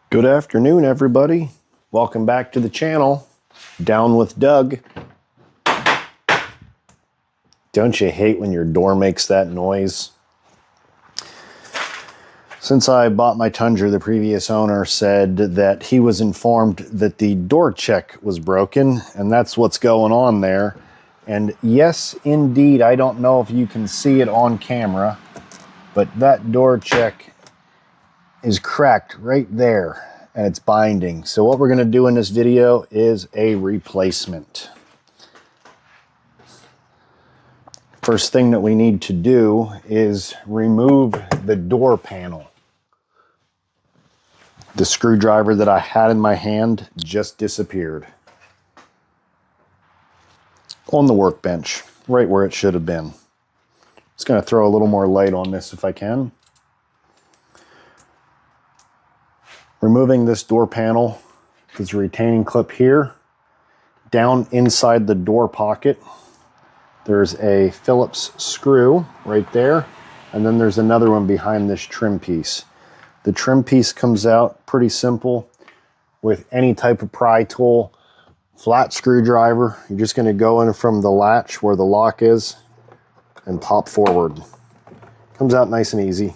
Good afternoon, everybody. Welcome back to the channel. Down with Doug. Don't you hate when your door makes that noise? Since I bought my Tundra, the previous owner said that he was informed that the door check was broken, and that's what's going on there. And yes, indeed, I don't know if you can see it on camera, but that door check is cracked right there and it's binding. So what we're going to do in this video is a replacement. First thing that we need to do is remove the door panel. The screwdriver that I had in my hand just disappeared on the workbench, right where it should have been. Just going to throw a little more light on this if I can. Removing this door panel, there's a retaining clip here. Down inside the door pocket, there's a Phillips screw right there, and then there's another one behind this trim piece. The trim piece comes out pretty simple with any type of pry tool, flat screwdriver. You're just going to go in from the latch where the lock is and pop forward. Comes out nice and easy.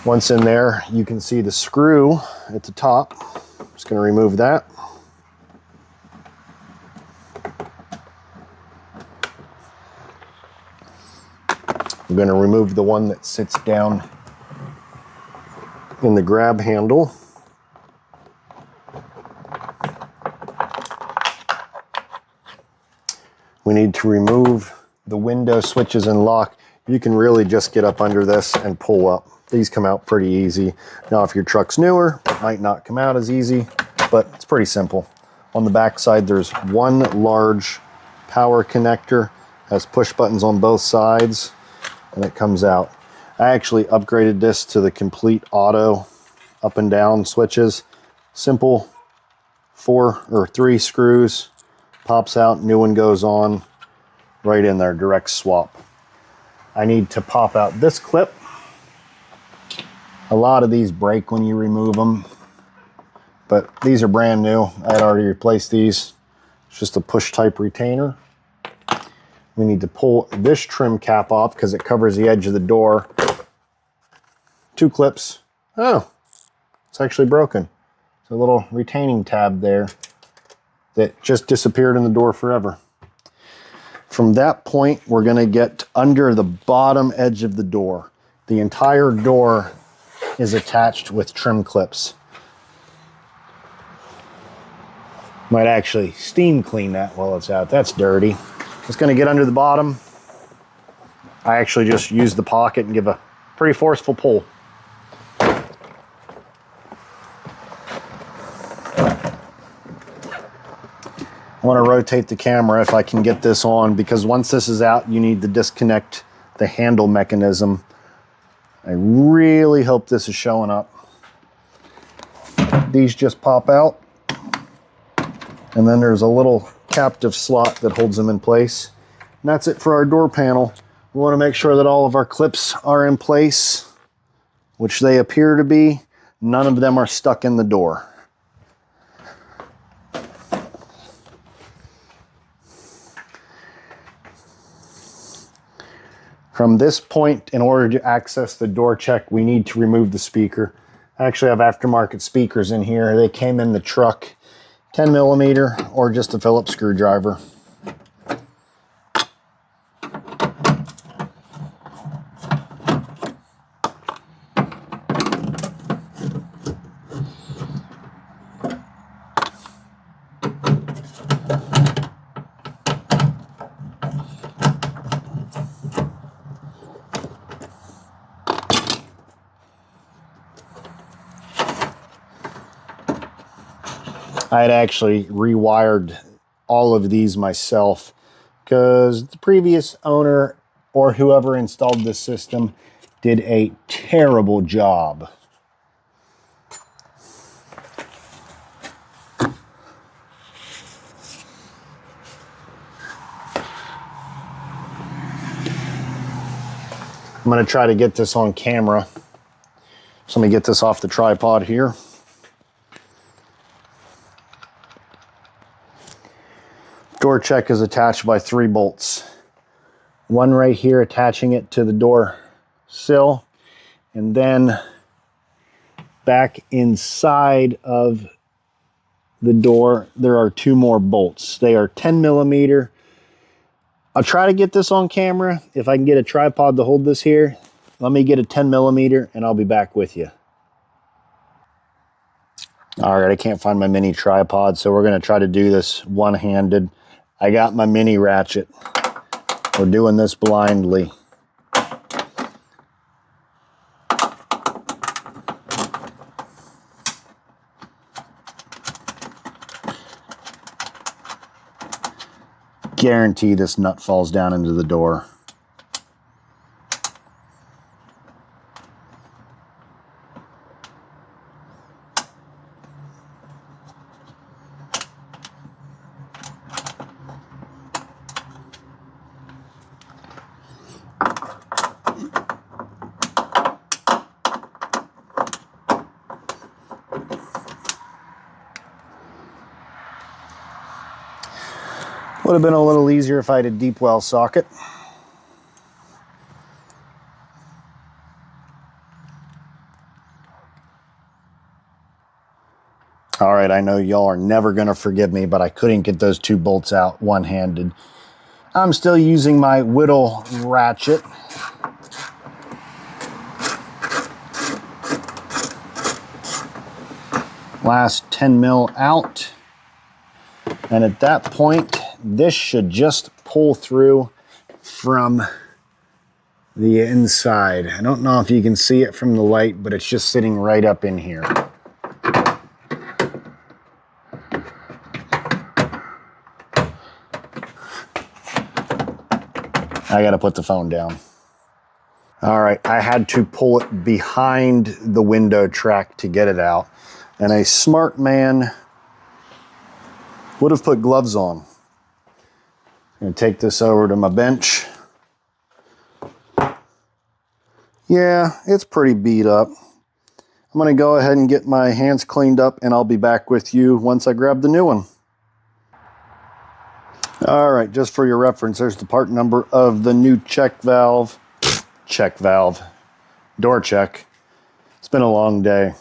Once in there, you can see the screw at the top. Just going to remove that. I'm going to remove the one that sits down in the grab handle. We need to remove the window switches and lock. You can really just get up under this and pull up. These come out pretty easy. Now, if your truck's newer, it might not come out as easy, but it's pretty simple. On the back side, there's one large power connector, has push buttons on both sides, and it comes out. I actually upgraded this to the complete auto up and down switches. Simple 4 or 3 screws, pops out, new one goes on, right in there, direct swap. I need to pop out this clip. A lot of these break when you remove them, but these are brand new. I had already replaced these. It's just a push type retainer. We need to pull this trim cap off because it covers the edge of the door. 2 clips. Oh, it's actually broken. It's a little retaining tab there that just disappeared in the door forever. From that point, we're going to get under the bottom edge of the door. The entire door is attached with trim clips. Might actually steam clean that while it's out. That's dirty. It's going to get under the bottom. I actually just use the pocket and give a pretty forceful pull. I want to rotate the camera if I can get this on, because once this is out, you need to disconnect the handle mechanism. I really hope this is showing up. These just pop out, and then there's a little captive slot that holds them in place. And that's it for our door panel. We want to make sure that all of our clips are in place, which they appear to be. None of them are stuck in the door. From this point, in order to access the door check, we need to remove the speaker. I actually have aftermarket speakers in here. They came in the truck, 10 millimeter or just a Phillips screwdriver. I had actually rewired all of these myself because the previous owner or whoever installed this system did a terrible job. I'm going to try to get this on camera. So let me get this off the tripod here. Door check is attached by 3 bolts. One right here attaching it to the door sill, and then back inside of the door there are 2 more bolts. They are 10 millimeter. I'll try to get this on camera. If I can get a tripod to hold this here, let me get a 10 millimeter and I'll be back with you. All right, I can't find my mini tripod, so we're gonna try to do this one-handed. I got my mini ratchet. We're doing this blindly. Guarantee this nut falls down into the door. Would have been a little easier if I had a deep well socket. All right, I know y'all are never gonna forgive me, but I couldn't get those 2 bolts out one-handed. I'm still using my whittle ratchet. Last 10 mil out. And at that point, this should just pull through from the inside. I don't know if you can see it from the light, but it's just sitting right up in here. I gotta put the phone down. All right, I had to pull it behind the window track to get it out. And a smart man would have put gloves on. I'm gonna take this over to my bench. Yeah, it's pretty beat up. I'm gonna go ahead and get my hands cleaned up and I'll be back with you once I grab the new one. All right, just for your reference, there's the part number of the new door check. It's been a long day.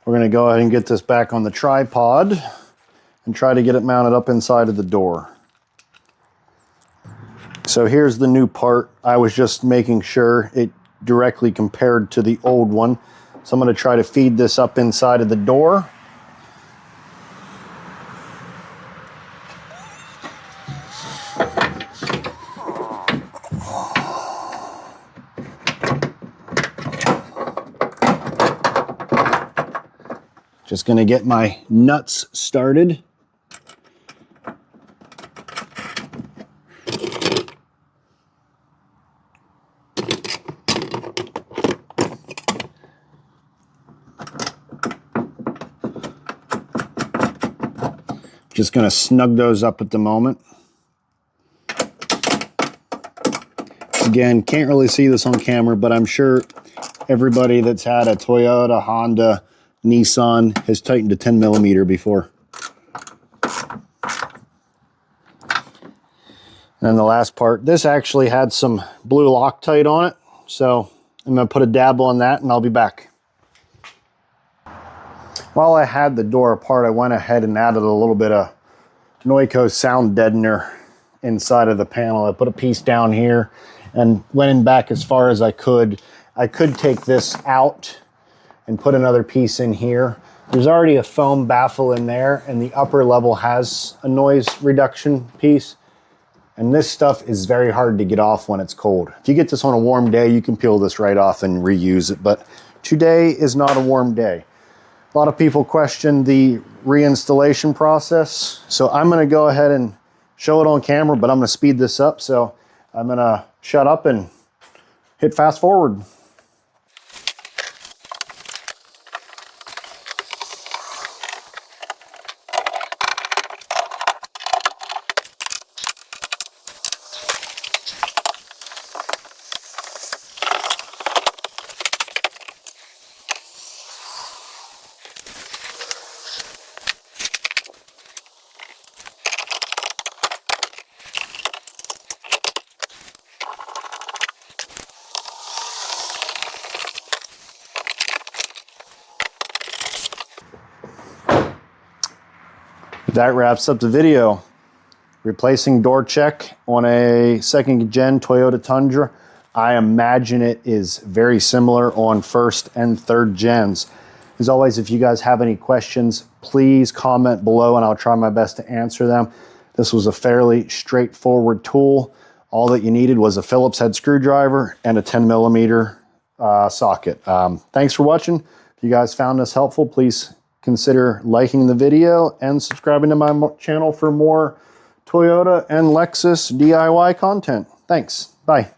We're gonna go ahead and get this back on the tripod and try to get it mounted up inside of the door. So here's the new part. I was just making sure it directly compared to the old one. So I'm gonna try to feed this up inside of the door. Just gonna get my nuts started. Just gonna snug those up at the moment. Again, can't really see this on camera, but I'm sure everybody that's had a Toyota, Honda, Nissan has tightened a 10 millimeter before. And the last part, this actually had some blue Loctite on it, so I'm gonna put a dab on that and I'll be back. While I had the door apart, I went ahead and added a little bit of Noiko sound deadener inside of the panel. I put a piece down here and went in back as far as I could. I could take this out and put another piece in here. There's already a foam baffle in there and the upper level has a noise reduction piece. And this stuff is very hard to get off when it's cold. If you get this on a warm day, you can peel this right off and reuse it, but today is not a warm day. A lot of people question the reinstallation process, so I'm gonna go ahead and show it on camera, but I'm gonna speed this up, so I'm gonna shut up and hit fast forward. That wraps up the video. Replacing door check on a second gen Toyota Tundra. I imagine it is very similar on first and third gens. As always, if you guys have any questions, please comment below and I'll try my best to answer them. This was a fairly straightforward tool. All that you needed was a Phillips head screwdriver and a 10mm socket. Thanks for watching. If you guys found this helpful, please consider liking the video and subscribing to my channel for more Toyota and Lexus DIY content. Thanks. Bye.